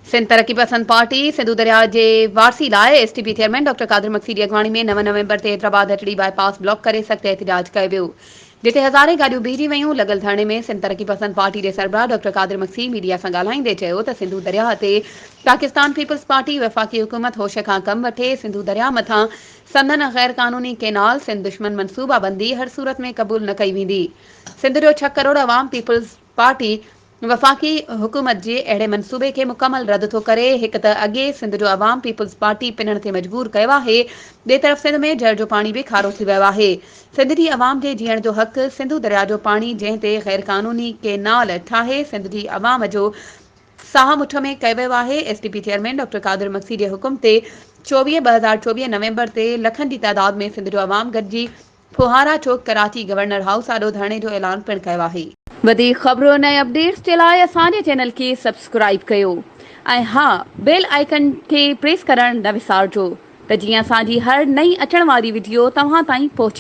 सिंध तरक्की पसंद पार्टी सिंधु दरिया के वारसी लाइ एसटीपी चेयरमैन डॉक्टर कादिर मक्सी की अगवानी में 9 नवंबर से हैदराबाद हटड़ी बाईपास ब्लॉक करे सख्त एहतजाज किया वियो, जिते हज़ारे गाड़ियों बीहजी वयूं। लगल धरणे में सिंध तरक्की पसंद पार्टी के सरबराह डॉक्टर कादिर मक्सी मीडिया से ॻाल्हाईंदे चयो त सिंधु दरिया ते पाकिस्तान पीपल्स पार्टी वफ़ाक़ी हुकूमत होश खां कम वठे। सिंधु दरिया मथां संदन गैर कानूनी केनाल सिंध दुश्मन मनसूबाबंदी हर सूरत में क़बूल न कई वेंदी। सिंध जो 6 करोड़ अवाम पीपल्स पार्टी वफ़ाक़ी हुकूमत जे अहिड़े मनसूबे के मुकम्मल रद्द थो करे। हिक त अॻे सिंध जो अवाम पीपल्स पार्टी पिनण ते मजबूर कयो आहे, ॿिए तरफ़ सिंध में जल जो पानी भी खारो थी वियो आहे। सिंध जी अवाम जे जीअण जो हक़ सिंधु दरिया जो पानी जंहिं ते गैर कानूनी केनाल ठाहे सिंध जी अवाम जो साह मुठ में कयो वियो आहे। एसटीपी चेयरमैन डॉक्टर कादिर मक्सी जे हुकुम ते 2024 नवंबर ते लखनि जी तादाद में सिंध जो अवाम गॾिजी फुहारा चौक कराची गवर्नर हाउस आॾो धरणे जो ऐलान पिणु कयो आहे। वधीक ख़बरूं ऐं अपडेट्स जे लाइ असांजे चैनल खे सब्सक्राइब कयो ऐं हा, बेल आइकन खे प्रेस करणु न विसारिजो त जीअं असांजी हर नई अचण वारी वीडियो तव्हां ताईं पहुची